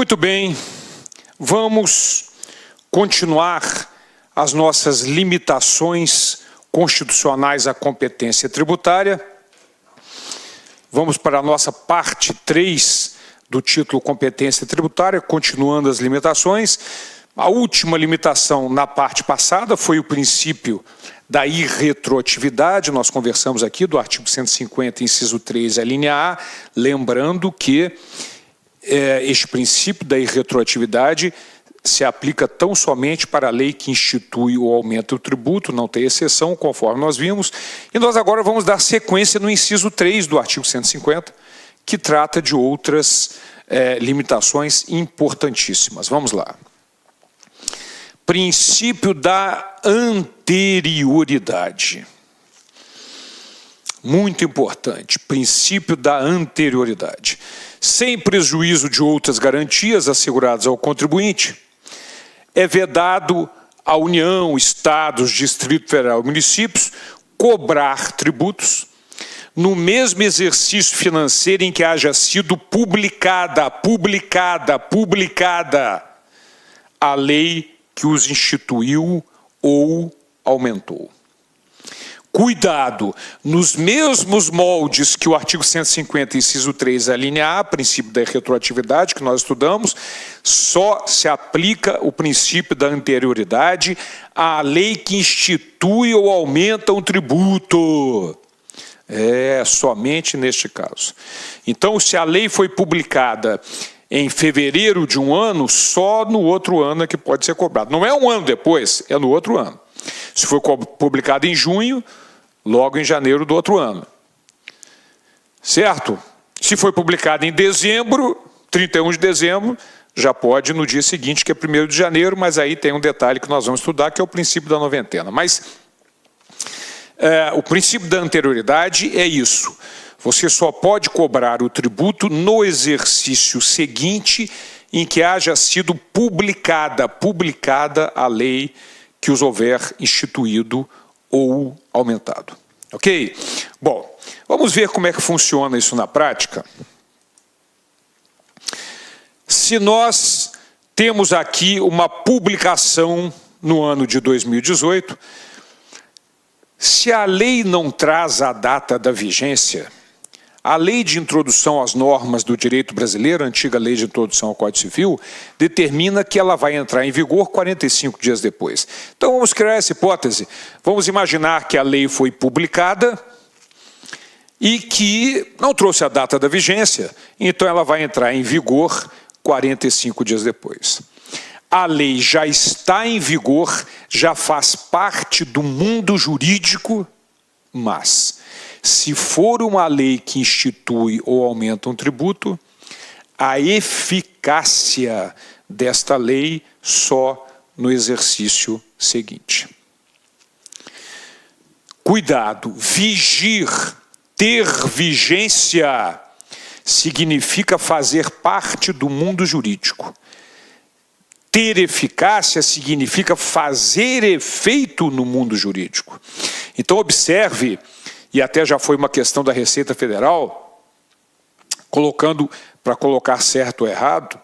Muito bem, vamos continuar as nossas limitações constitucionais à competência tributária. Vamos para a nossa parte 3 do título Competência Tributária, continuando as limitações. A última limitação na parte passada foi o princípio da irretroatividade. Nós conversamos aqui do artigo 150, inciso 3, a linha A, lembrando que este princípio da irretroatividade se aplica tão somente para a lei que institui ou aumenta o tributo, não tem exceção, conforme nós vimos. E nós agora vamos dar sequência no inciso 3 do artigo 150, que trata de outras limitações importantíssimas. Vamos lá. Princípio da anterioridade. Muito importante, princípio da anterioridade. Sem prejuízo de outras garantias asseguradas ao contribuinte, é vedado à União, Estados, Distrito Federal e municípios cobrar tributos no mesmo exercício financeiro em que haja sido publicada a lei que os instituiu ou aumentou. Cuidado, nos mesmos moldes que o artigo 150, inciso 3, a linha A, princípio da retroatividade, que nós estudamos, só se aplica o princípio da anterioridade à lei que institui ou aumenta um tributo. Somente neste caso. Então, se a lei foi publicada em fevereiro de um ano, só no outro ano é que pode ser cobrado. Não é um ano depois, é no outro ano. Se foi publicado em junho, logo em janeiro do outro ano. Certo? Se foi publicado em dezembro, 31 de dezembro, já pode no dia seguinte, que é 1º de janeiro, mas aí tem um detalhe que nós vamos estudar, que é o princípio da noventena. Mas o princípio da anterioridade é isso. Você só pode cobrar o tributo no exercício seguinte em que haja sido publicada a lei que os houver instituído ou aumentado. Ok? Bom, vamos ver como é que funciona isso na prática. Se nós temos aqui uma publicação no ano de 2018, se a lei não traz a data da vigência, a lei de introdução às normas do direito brasileiro, a antiga lei de introdução ao Código Civil, determina que ela vai entrar em vigor 45 dias depois. Então vamos criar essa hipótese. Vamos imaginar que a lei foi publicada e que não trouxe a data da vigência, então ela vai entrar em vigor 45 dias depois. A lei já está em vigor, já faz parte do mundo jurídico, mas se for uma lei que institui ou aumenta um tributo, a eficácia desta lei só no exercício seguinte. Cuidado, vigir, ter vigência, significa fazer parte do mundo jurídico. Ter eficácia significa fazer efeito no mundo jurídico. Então observe, e até já foi uma questão da Receita Federal, para colocar certo ou errado,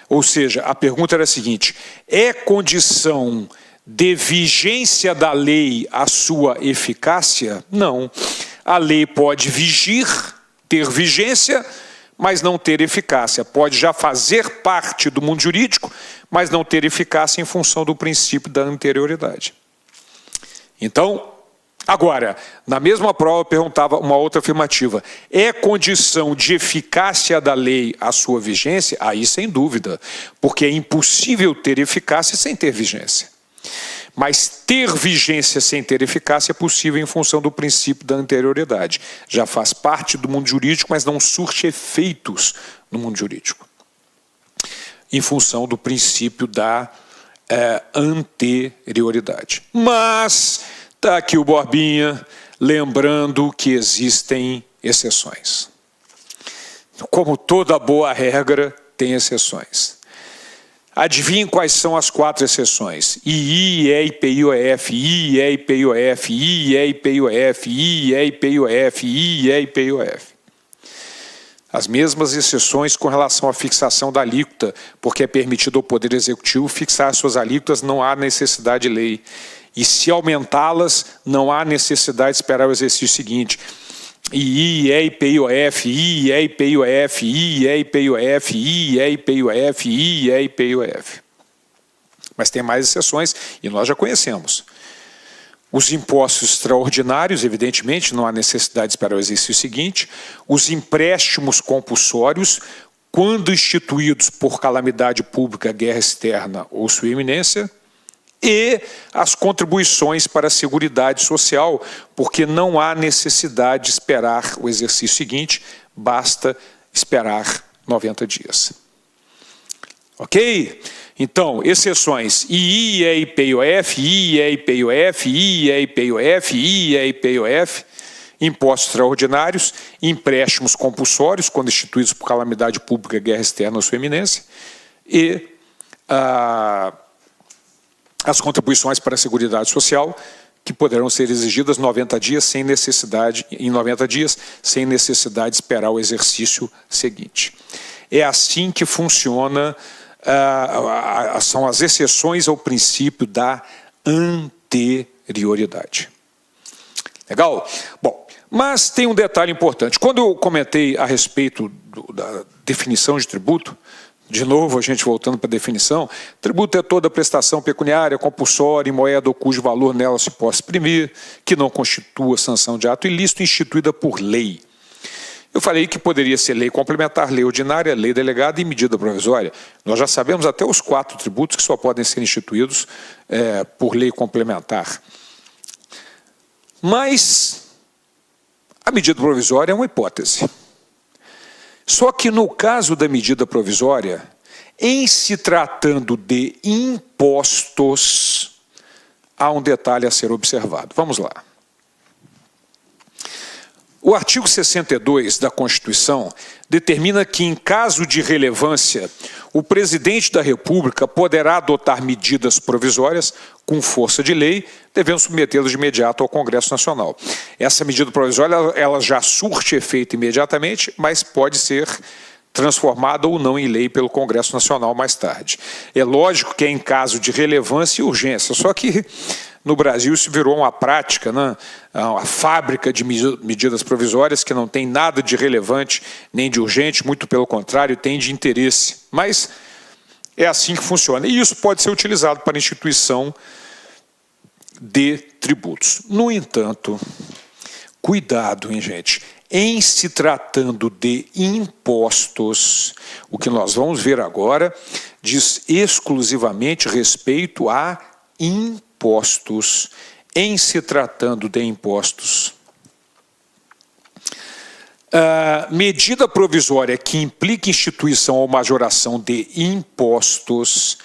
ou seja, a pergunta era a seguinte: é condição de vigência da lei a sua eficácia? Não. A lei pode vigir, ter vigência, mas não ter eficácia. Pode já fazer parte do mundo jurídico, mas não ter eficácia em função do princípio da anterioridade. Então, agora, na mesma prova eu perguntava uma outra afirmativa. É condição de eficácia da lei a sua vigência? Aí sem dúvida, porque é impossível ter eficácia sem ter vigência. Mas ter vigência sem ter eficácia é possível em função do princípio da anterioridade. Já faz parte do mundo jurídico, mas não surte efeitos no mundo jurídico. Em função do princípio da anterioridade. Mas está aqui o Borbinha, lembrando que existem exceções. Como toda boa regra, tem exceções. Adivinhem quais são as 4 exceções. II, IPIOF, IPIOF, IPIOF, IPIOF, IPIOF. As mesmas exceções com relação à fixação da alíquota, porque é permitido ao Poder Executivo fixar suas alíquotas, não há necessidade de lei. E se aumentá-las, não há necessidade de esperar o exercício seguinte. II, IPIOF, II, IPIOF, II, IPIOF, II, IPIOF, II, IPIOF. Mas tem mais exceções e nós já conhecemos. Os impostos extraordinários, evidentemente, não há necessidade de esperar o exercício seguinte. Os empréstimos compulsórios, quando instituídos por calamidade pública, guerra externa ou sua iminência. E as contribuições para a Seguridade Social, porque não há necessidade de esperar o exercício seguinte, basta esperar 90 dias. Ok? Então, exceções: II, IPIOF, II, IPIOF, II, IPIOF, II, IPIOF, impostos extraordinários, empréstimos compulsórios, quando instituídos por calamidade pública, guerra externa ou sua iminência, e as contribuições para a Seguridade Social, que poderão ser exigidas em 90 dias sem necessidade de esperar o exercício seguinte. É assim que funciona, são as exceções ao princípio da anterioridade. Legal? Bom, mas tem um detalhe importante. Quando eu comentei a respeito da definição de tributo, de novo, a gente voltando para a definição, tributo é toda prestação pecuniária, compulsória, em moeda ou cujo valor nela se possa exprimir, que não constitua sanção de ato ilícito instituída por lei. Eu falei que poderia ser lei complementar, lei ordinária, lei delegada e medida provisória. Nós já sabemos até os 4 tributos que só podem ser instituídos por lei complementar. Mas a medida provisória é uma hipótese. Só que no caso da medida provisória, em se tratando de impostos, há um detalhe a ser observado. Vamos lá. O artigo 62 da Constituição determina que, em caso de relevância, o presidente da República poderá adotar medidas provisórias com força de lei, devendo submetê-las de imediato ao Congresso Nacional. Essa medida provisória ela já surte efeito imediatamente, mas pode ser transformada ou não em lei pelo Congresso Nacional mais tarde. É lógico que é em caso de relevância e urgência, só que no Brasil isso virou uma prática, né? Uma fábrica de medidas provisórias que não tem nada de relevante nem de urgente, muito pelo contrário, tem de interesse. Mas é assim que funciona. E isso pode ser utilizado para a instituição de tributos. No entanto, cuidado, hein, gente? Em se tratando de impostos, o que nós vamos ver agora diz exclusivamente respeito a impostos. Em se tratando de impostos, medida provisória que implica instituição ou majoração de impostos,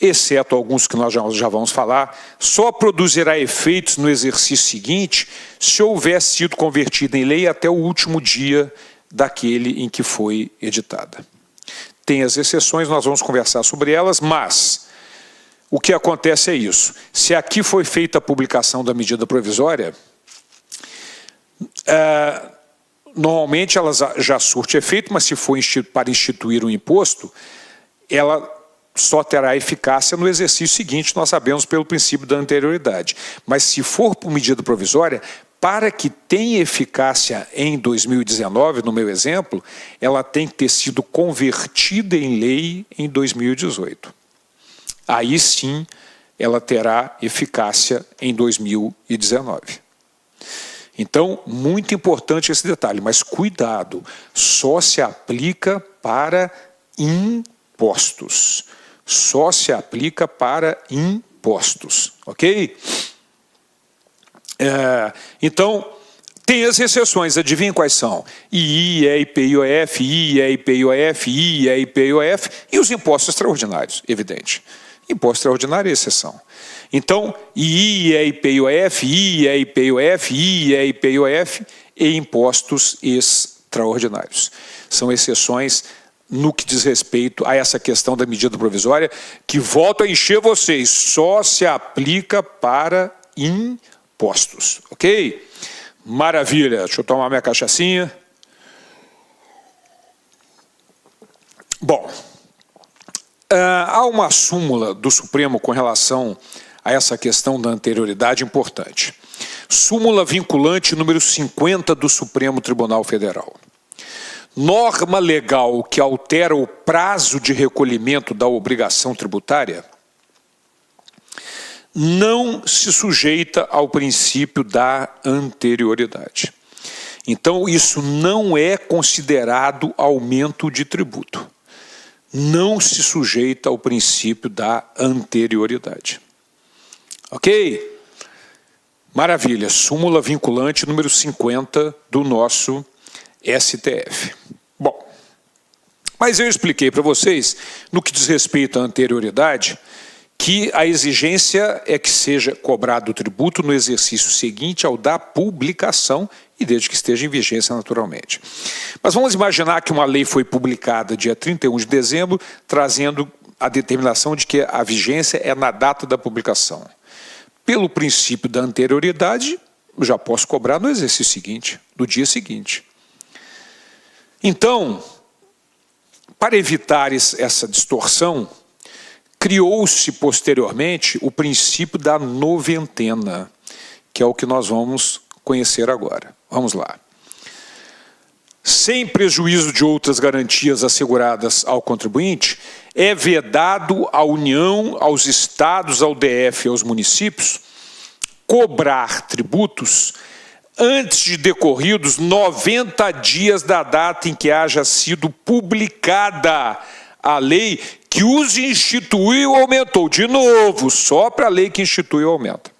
exceto alguns que nós já vamos falar, só produzirá efeitos no exercício seguinte se houver sido convertida em lei até o último dia daquele em que foi editada. Tem as exceções, nós vamos conversar sobre elas, mas o que acontece é isso. Se aqui foi feita a publicação da medida provisória, normalmente ela já surte efeito, mas se for para instituir um imposto, ela só terá eficácia no exercício seguinte, nós sabemos pelo princípio da anterioridade. Mas se for por medida provisória, para que tenha eficácia em 2019, no meu exemplo, ela tem que ter sido convertida em lei em 2018. Aí sim, ela terá eficácia em 2019. Então, muito importante esse detalhe, mas cuidado, só se aplica para impostos. Só se aplica para impostos, ok? Então, tem as exceções, adivinhem quais são? II, IPIOF, II, IPIOF, II, IPIOF e os impostos extraordinários, evidente. Imposto extraordinário é exceção. Então, II, IPIOF, II, IPIOF, II, IPIOF e impostos extraordinários. São exceções no que diz respeito a essa questão da medida provisória, que volto a encher vocês, só se aplica para impostos, ok? Maravilha, deixa eu tomar minha cachaçinha. Bom, há uma súmula do Supremo com relação a essa questão da anterioridade importante. Súmula vinculante número 50 do Supremo Tribunal Federal. Norma legal que altera o prazo de recolhimento da obrigação tributária não se sujeita ao princípio da anterioridade. Então, isso não é considerado aumento de tributo. Não se sujeita ao princípio da anterioridade. Ok? Maravilha. Súmula vinculante número 50 do nosso STF. Bom, mas eu expliquei para vocês, no que diz respeito à anterioridade, que a exigência é que seja cobrado o tributo no exercício seguinte ao da publicação e desde que esteja em vigência naturalmente. Mas vamos imaginar que uma lei foi publicada dia 31 de dezembro, trazendo a determinação de que a vigência é na data da publicação. Pelo princípio da anterioridade, eu já posso cobrar no exercício seguinte, no dia seguinte. Então, para evitar essa distorção, criou-se posteriormente o princípio da noventena, que é o que nós vamos conhecer agora. Vamos lá. Sem prejuízo de outras garantias asseguradas ao contribuinte, é vedado à União, aos estados, ao DF e aos municípios cobrar tributos antes de decorridos 90 dias da data em que haja sido publicada a lei que os instituiu ou aumentou. De novo, só para a lei que instituiu aumenta.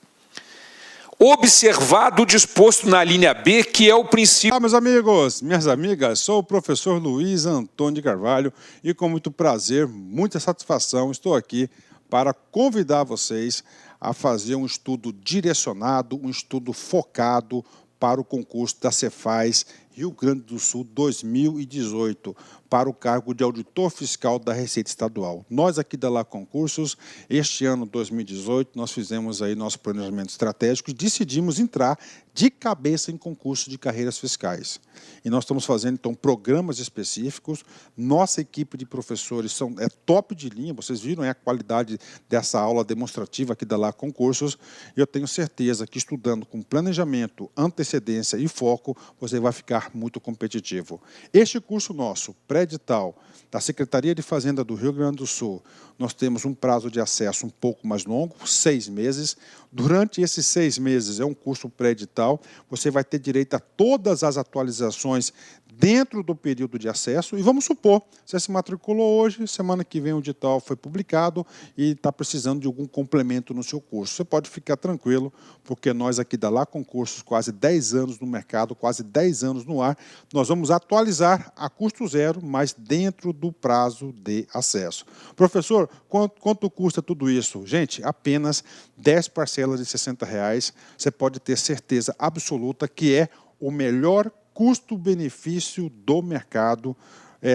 Observado o disposto na linha B, que é o princípio... Olá, meus amigos, minhas amigas, sou o professor Luiz Antônio de Carvalho e com muito prazer, muita satisfação, estou aqui para convidar vocês a fazer um estudo direcionado, um estudo focado para o concurso da Cefaz Rio Grande do Sul 2018, para o cargo de auditor fiscal da Receita Estadual. Nós aqui da Lá Concursos, este ano 2018, nós fizemos aí nosso planejamento estratégico e decidimos entrar de cabeça em concurso de carreiras fiscais. E nós estamos fazendo, então, programas específicos. Nossa equipe de professores é top de linha, vocês viram a qualidade dessa aula demonstrativa aqui da Lá Concursos. E eu tenho certeza que estudando com planejamento, antecedência e foco, você vai ficar muito competitivo. Este curso nosso, pré-edital, da Secretaria de Fazenda do Rio Grande do Sul, nós temos um prazo de acesso um pouco mais longo, 6 meses. Durante esses 6 meses, é um curso pré-edital, você vai ter direito a todas as atualizações dentro do período de acesso. E vamos supor, você se matriculou hoje, semana que vem o edital foi publicado e está precisando de algum complemento no seu curso. Você pode ficar tranquilo, porque nós aqui da Lá Concursos, quase 10 anos no mercado, quase 10 anos no ar, nós vamos atualizar a custo zero, mas dentro do prazo de acesso. Professor, quanto custa tudo isso? Gente, apenas 10 parcelas de R$ 60. Você pode ter certeza absoluta que é o melhor custo-benefício do mercado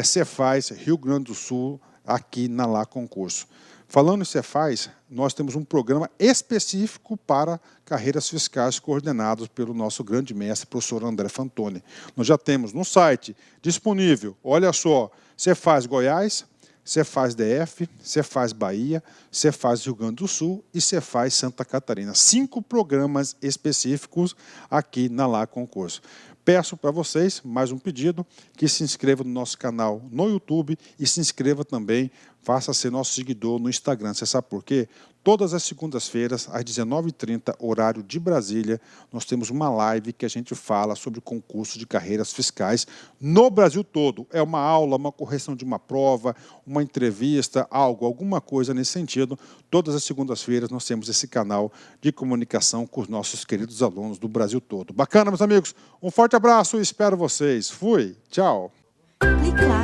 Cefaz Rio Grande do Sul, aqui na Lá Concurso. Falando em Cefaz, nós temos um programa específico para carreiras fiscais coordenados pelo nosso grande mestre, professor André Fantoni. Nós já temos no site disponível, olha só, Cefaz Goiás, Cefaz DF, Cefaz Bahia, Cefaz Rio Grande do Sul e Cefaz Santa Catarina. 5 programas específicos aqui na Lá Concurso. Peço para vocês, mais um pedido, que se inscreva no nosso canal no YouTube e se inscreva também, faça ser nosso seguidor no Instagram. Você sabe por quê? Todas as segundas-feiras, às 19h30, horário de Brasília, nós temos uma live que a gente fala sobre concurso de carreiras fiscais no Brasil todo. É uma aula, uma correção de uma prova, uma entrevista, alguma coisa nesse sentido. Todas as segundas-feiras nós temos esse canal de comunicação com os nossos queridos alunos do Brasil todo. Bacana, meus amigos? Um forte abraço e espero vocês. Fui, tchau. Clique lá.